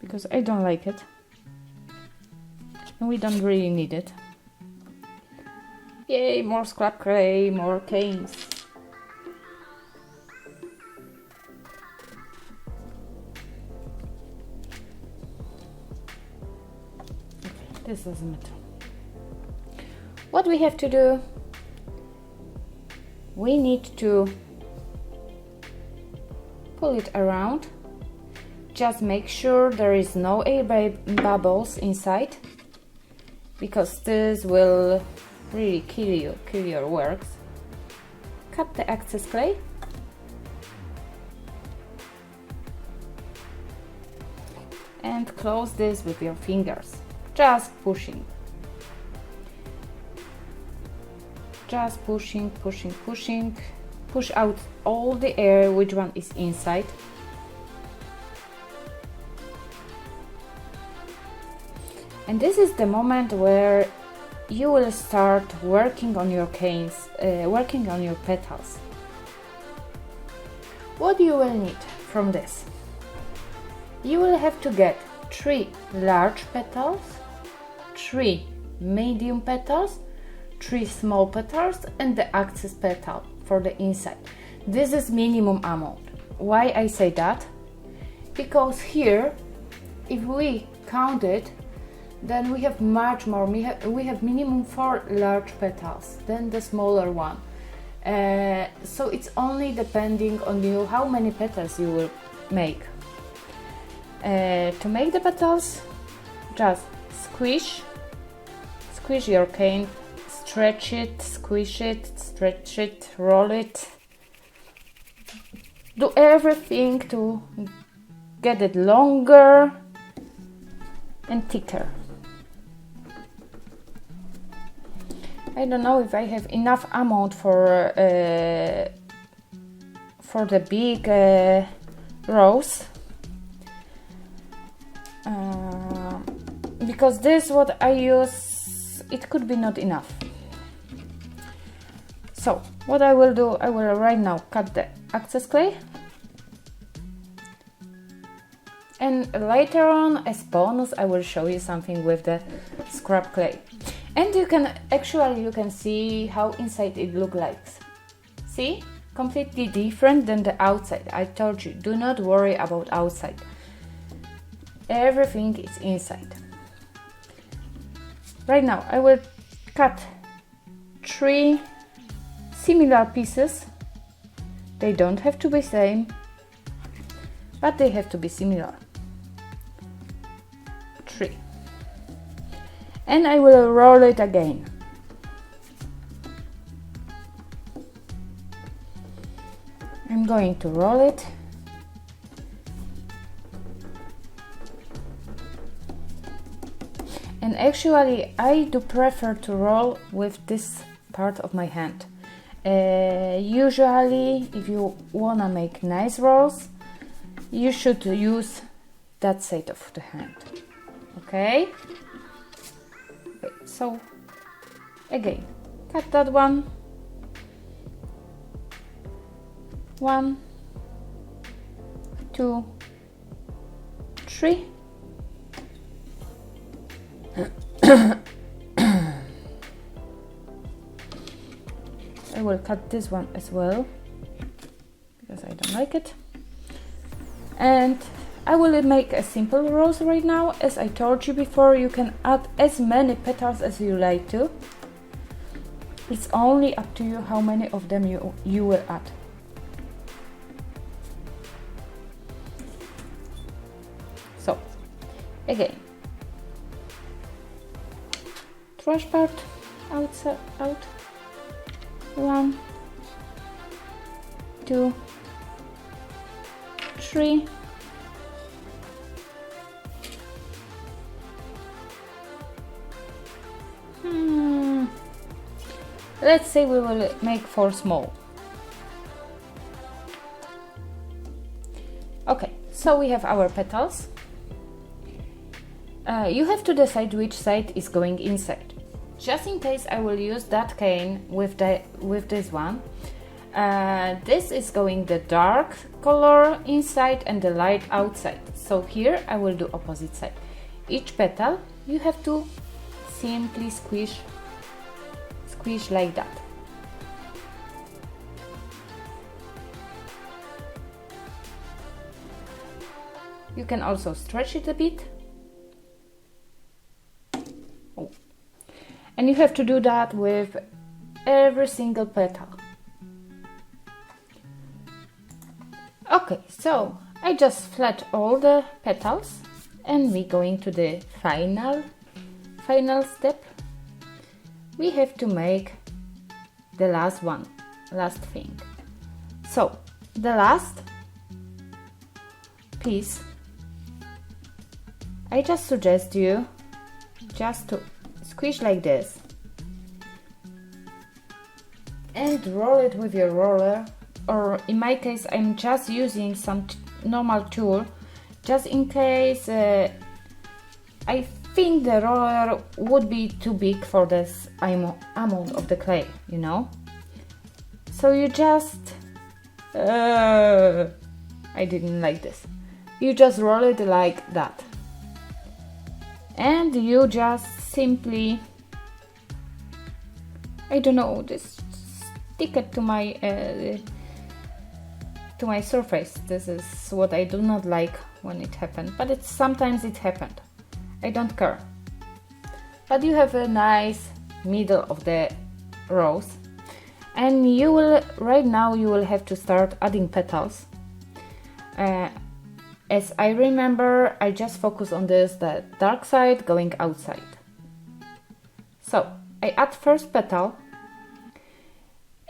because I don't like it. And we don't really need it. Yay, more scrap clay, more canes. Okay, this doesn't matter. What we have to do, we need to pull it around. Just make sure there is no air bubbles inside, because this will really kill your works. Cut the excess clay. And close this with your fingers, just pushing. Just pushing, pushing, pushing. Push out all the air which one is inside. And this is the moment where you will start working on your canes, working on your petals. What you will need from this? You will have to get 3 large petals, 3 medium petals, 3 small petals, and the excess petal for the inside. This is minimum amount. Why I say that? Because here, if we count it, then we have much more. We have minimum 4 large petals than the smaller one. So it's only depending on you how many petals you will make. To make the petals, just squish your cane, stretch it, squish it, stretch it, roll it. Do everything to get it longer and thicker. I don't know if I have enough amount for the big rows, because this what I use, it could be not enough. So what I will do, I will right now cut the excess clay, and later on as bonus I will show you something with the scrap clay. And you can see how inside it looks like. See? Completely different than the outside. I told you, do not worry about outside. Everything is inside. Right now I will cut 3 similar pieces. They don't have to be same, but they have to be similar. 3. And I will roll it again. I'm going to roll it. And actually I do prefer to roll with this part of my hand. Usually if you wanna make nice rolls, you should use that side of the hand. Okay? So again, cut that one. 1, 2, 3. I will cut this one as well because I don't like it. And I will make a simple rose right now. As I told you before, you can add as many petals as you like to. It's only up to you how many of them you will add. So, again, trash part out. 1, 2, 3. Let's say we will make 4 small. Okay, so we have our petals. You have to decide which side is going inside. Just in case I will use that cane with this one, This is going the dark color inside and the light outside. So here I will do opposite side. Each petal you have to simply squish like that. You can also stretch it a bit. Oh. And you have to do that with every single petal. Okay, so I just flat all the petals and we going to the final step. We have to make the last thing. So the last piece, I just suggest you just to squish like this and roll it with your roller, or in my case I'm just using some normal tool just in case I think the roller would be too big for this amount of the clay, you know. So you just I didn't like this. You just roll it like that and you just simply, I don't know, just stick it to my surface. This is what I do not like when it happened, but sometimes it happened. I don't care. But you have a nice middle of the rose, and you will right now you will have to start adding petals. As I remember, I just focus on the dark side going outside. So I add first petal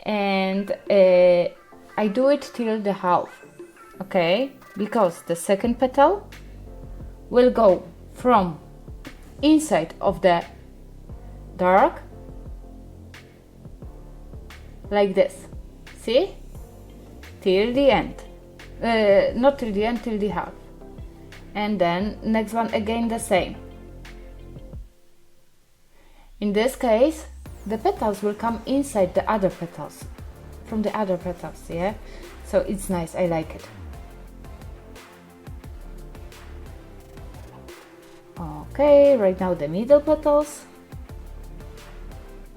and I do it till the half, okay? Because the second petal will go from inside of the dark like this, see? Till the end. Not till the end, till the half. And then next one again the same. In this case, the petals will come inside the other petals, from the other petals, yeah? So it's nice, I like it. Okay, right now the middle petals.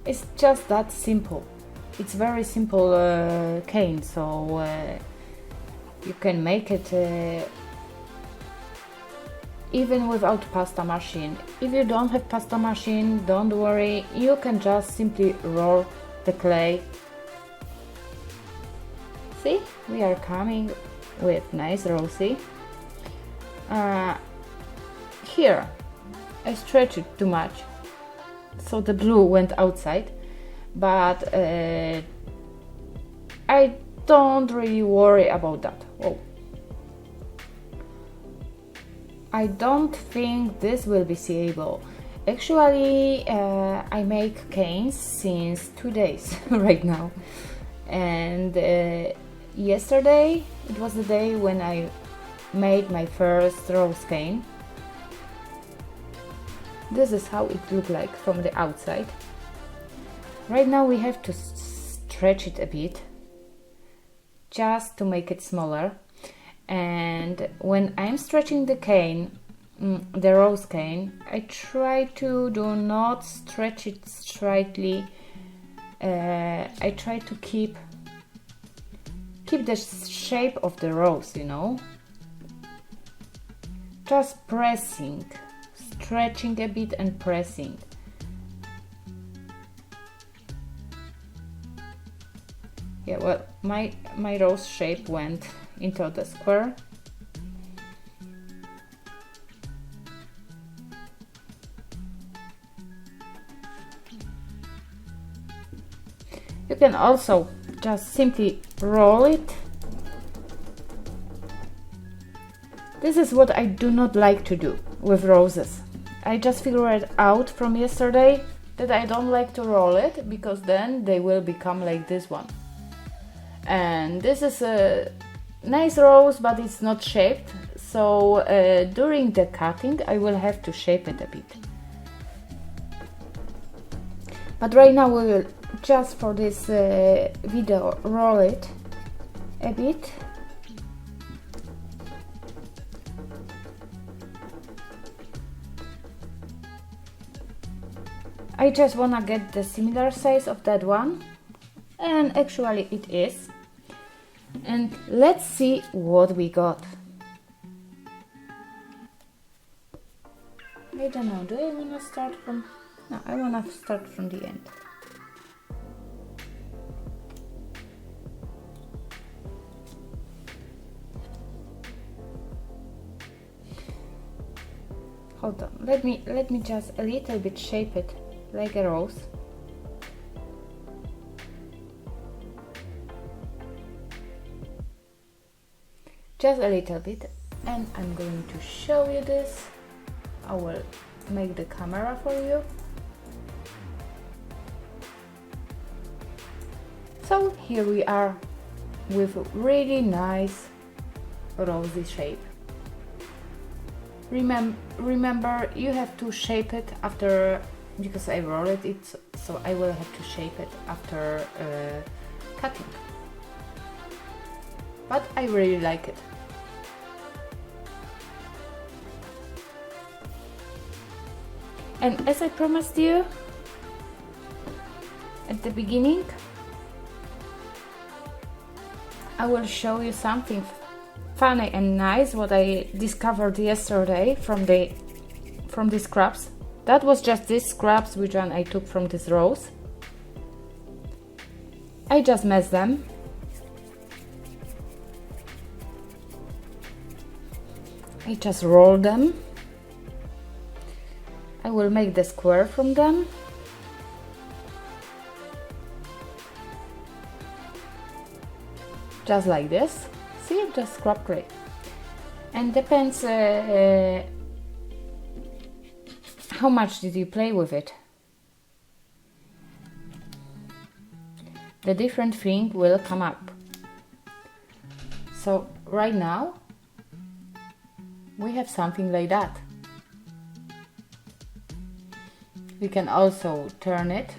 It's just that simple. It's very simple cane, so you can make it even without pasta machine. If you don't have pasta machine, don't worry, you can just simply roll the clay. See, we are coming with nice rosy. Here I stretch it too much, so the blue went outside, but I don't really worry about that. Oh. I don't think this will be seeable. Actually, I make canes since 2 days right now, and yesterday it was the day when I made my first rose cane. This is how it looked like from the outside. Right now we have to stretch it a bit just to make it smaller. And when I'm stretching the cane, the rose cane, I try to do not stretch it straightly. I try to keep the shape of the rose, you know. Just pressing, stretching a bit and pressing. Yeah, well, my rose shape went into the square. You can also just simply roll it. This is what I do not like to do with roses. I just figured it out from yesterday that I don't like to roll it, because then they will become like this one. And this is a nice rose, but it's not shaped, so during the cutting I will have to shape it a bit. But right now we will just for this video roll it a bit. I just wanna get the similar size of that one, and actually it is. And let's see what we got. I don't know, do I wanna start from... No, I wanna start from the end. Hold on, let me just a little bit shape it like a rose. Just a little bit, and I'm going to show you this. I will make the camera for you. So here we are with a really nice rosy shape. Remember, you have to shape it after, because I rolled it, so I will have to shape it after cutting. But I really like it. And as I promised you at the beginning, I will show you something funny and nice what I discovered yesterday from the scraps. That was just these scraps which one I took from this rose. I just messed them. I just rolled them. I will make the square from them. Just like this. See, just scrap clay. And depends how much did you play with it. The different thing will come up. So right now we have something like that. We can also turn it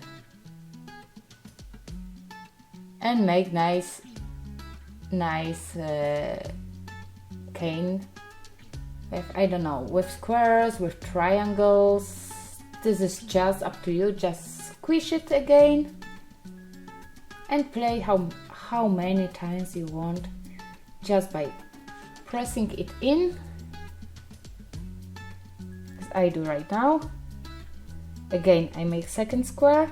and make nice cane with, I don't know, with squares, with triangles. This is just up to you. Just squish it again and play how many times you want, just by pressing it in, as I do right now. Again, I make second square.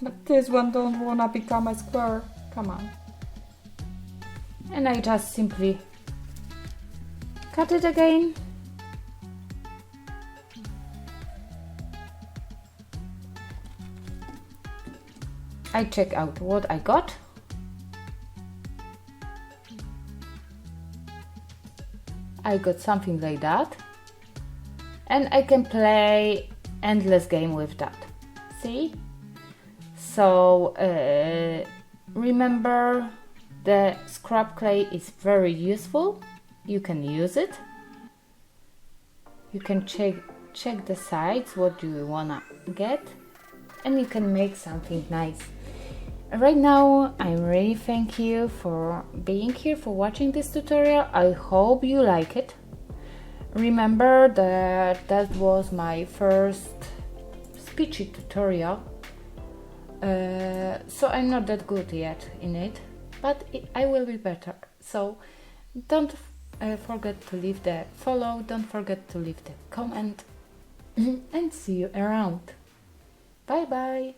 But this one don't wanna become a square. Come on. And I just simply cut it again. I check out what I got. I got something like that, and I can play endless game with that. See? So remember, the scrap clay is very useful. You can use it. You can check the sides, what do you wanna get, and you can make something nice. Right now, I really thank you for being here, for watching this tutorial. I hope you like it. Remember that was my first speechy tutorial, so I'm not that good yet in it, but I will be better. So don't forget to leave the follow, don't forget to leave the comment, and see you around. Bye bye.